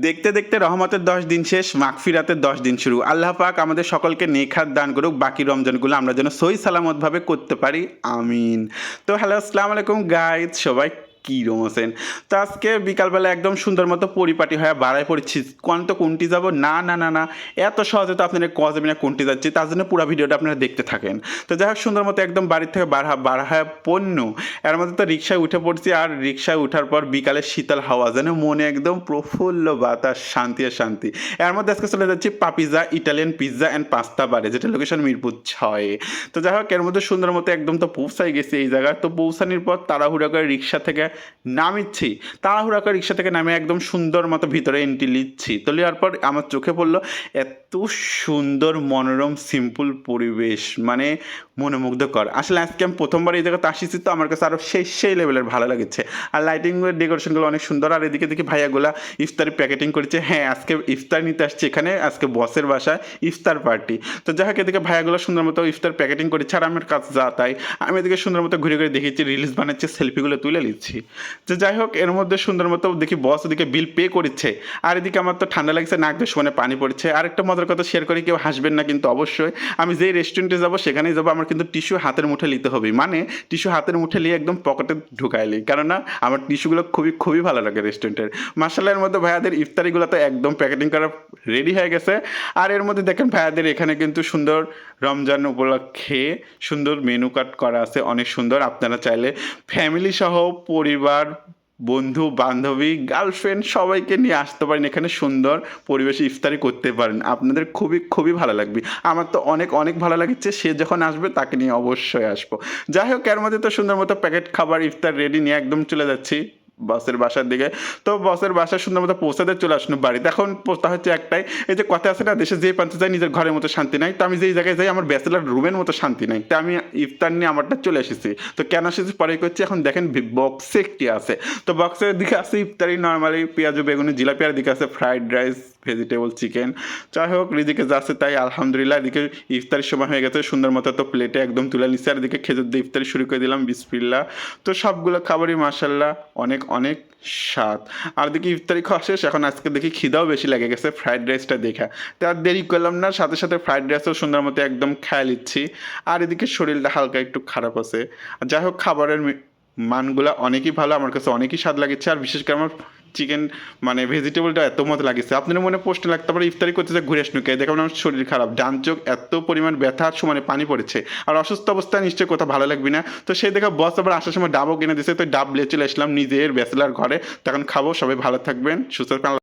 দেখতে দেখতে রহমতের 10 দিন শেষ, মাগফিরাতের 10 দিন শুরু। আল্লাহ পাক আমাদের সকলকে নেক হাত দান করুক, বাকি রমজানগুলো আমরা যেন সহি সালামতভাবে করতে পারি, আমিন। তো হ্যালো, আসসালামু আলাইকুম গাইজ, সবাই কীরকম আছেন? তো আজকে বিকালবেলা একদম সুন্দর মতো পরিপাটি হয়ে বাড়ায় পড়েছি। তো কোনটি যাব? না না না না, এত সহজে তো আপনারা কওয়া যাবে না কোনটি যাচ্ছি, তার জন্য পুরো ভিডিওটা আপনারা দেখতে থাকেন। তো যাই হোক, সুন্দর মতো একদম বাড়ির থেকে বাড়া পণ্য, এর মধ্যে তো রিক্সায় উঠে পড়ছি। আর রিক্সায় ওঠার পর বিকালে শীতল হাওয়া, যেন মনে একদম প্রফুল্ল বাতাস, শান্তি আর শান্তি। এর মধ্যে আজকে চলে যাচ্ছি পাপিজা ইটালিয়ান পিৎজা অ্যান্ড পাস্তা বারে, যেটা লোকেশন মিরপুর 6। তো যাই হোক, এর মধ্যে সুন্দর মতো একদম তো পৌঁছাই গেছি এই জায়গায়। তো পৌঁছানোর পর তাড়াহুড়া করে রিক্সা থেকে নামিচ্ছি, তাড়াহুড়া করে রিক্সা থেকে নামে একদম সুন্দর মতো ভিতরে এন্ট্রি নিচ্ছি। তো নেওয়ার পর আমার চোখে পড়লো এত সুন্দর মনোরম সিম্পল পরিবেশ, মানে মনোমুগ্ধকর। আসলে আজকে আমি প্রথমবার এই জায়গাতে আসিছি, তো আমার কাছে আরও সেই লেভেলের ভালো লাগছে। আর লাইটিংয়ের ডেকোরেশনগুলো অনেক সুন্দর। আর এদিকে দেখি ভাইয়াগুলা ইফতারি প্যাকেটিং করেছে। হ্যাঁ, আজকে ইফতার নিতে আসছে এখানে, আজকে বসের বাসায় ইফতার পার্টি। তো যাই হোক, এদিকে ভাইয়াগুলো সুন্দর মতো ইফতার প্যাকেটিং করেছে। আর আমার কাছে যা তাই আমি এদিকে সুন্দর মতো ঘুরে ঘুরে দেখেছি, রিলস বানাচ্ছে, সেলফিগুলো তুলে নিচ্ছি। তো যাই হোক, এর মধ্যে সুন্দর মতো দেখি বস ওদিকে বিল পে করছে। আর এদিকে আমার তো ঠান্ডা লাগছে, নাক দিয়ে সমানে পানি পড়ছে। আর একটা মজার কথা শেয়ার করি, কেউ হাসবেন না কিন্তু অবশ্যই। আমি যেই রেস্টুরেন্টে যাবো সেখানেই যাবো, আমার কিন্তু টিস্যু হাতের মুঠে নিতে হবে। মানে টিস্যু হাতের মুঠে নিয়ে একদম পকেটে ঢুকাইলি, কারণ না আমার টিস্যুগুলো খুবই ভালো লাগে রেস্টুরেন্টের। মার্শাল্লাহের মধ্যে ভাইয়াদের ইফতারিগুলো তো একদম প্যাকেটিং করা রেডি হয়ে গেছে। আর এর মধ্যে দেখেন ভাইয়াদের এখানে কিন্তু সুন্দর রমজান উপলক্ষে সুন্দর মেনু কার্ড করা আছে, অনেক সুন্দর। আপনারা চাইলে ফ্যামিলি সহ, পরিবার, বন্ধু বান্ধবী, গার্লফ্রেন্ড সবাইকে নিয়ে আসতে পারেন এখানে, সুন্দর পরিবেশে ইফতারি করতে পারেন। আপনাদের খুবই ভালো লাগবে। আমার তো অনেক ভালো লাগছে। সে যখন আসবে তাকে নিয়ে অবশ্যই আসবো। যাই হোক, এর মধ্যে তো সুন্দর মতো প্যাকেট খাবার ইফতার রেডি নিয়ে একদম চলে যাচ্ছি বসের বাসার দিকে। তো বসের বাসার সুন্দর মতো পৌঁছাতে চলে আসলো বাড়িতে। এখন পোস্তা হচ্ছে একটাই, এই যে কথা আছে না, দেশে যে প্রান্তে যায় নিজের ঘরের মতো শান্তি নাই। তো আমি যেই জায়গায় যাই আমার ব্যাচেলার রুমের মতো শান্তি নাই। তো আমি ইফতার নিয়ে আমারটা চলে এসেছি। তো কেন এসেছি পরে করছি, এখন দেখেন বক্সে একটি আছে। তো বক্সের দিকে আছে ইফতারি নর্মালি পেঁয়াজু বেগুনি জিলাপি, আর দিকে আছে ফ্রাইড রাইস, ভেজিটেবল চিকেন। যাই হোক, রিদিকে যাচ্ছে তাই আলহামদুলিল্লাহ। এদিকে ইফতারির সময় হয়ে গেছে, সুন্দর মতো তো প্লেটে একদম তুলে নিচ্ছে। আর এদিকে খেজুর দিয়ে ইফতারি শুরু করে দিলাম, বিসমিল্লাহ। তো সবগুলো খাবারই মাশাল্লাহ অনেক স্বাদ। আর দেখি ইফতারি খাওয়া শেষ, এখন আজকে দেখি খিদাও বেশি লেগে গেছে ফ্রাইড রাইসটা দেখা। তো আর দেরি করলাম না, সাথে ফ্রাইড রাইসও সুন্দর মতো একদম খেয়ে নিচ্ছি। আর এদিকে শরীরটা হালকা একটু খারাপ আছে। যাই হোক, খাবারের মানগুলো অনেকই ভালো, আমার কাছে অনেকই স্বাদ লাগছে। আর বিশেষ করে আমার চিকেন মানে ভেজিটেবলটা এত মতো লাগছে। আপনার মনে প্রশ্ন লাগতে পারে ইফতারি করতে যে ঘুরে আসুন কে, দেখুন আমার শরীর খারাপ, ডান চোখ এত পরিমাণ ব্যথা, সমানে পানি পড়েছে। আর অসুস্থ অবস্থায় নিশ্চয়ই কোথাও ভালো লাগবে না। তো সেই দেখা বস আবার আসার সময় ডাবও কিনে দিয়েছে। তো ডাব নিয়ে চলে আসলাম নিজের ব্যাচেলার ঘরে। তখন খাবো। সবাই ভালো থাকবেন, সুস্থ থাকবেন।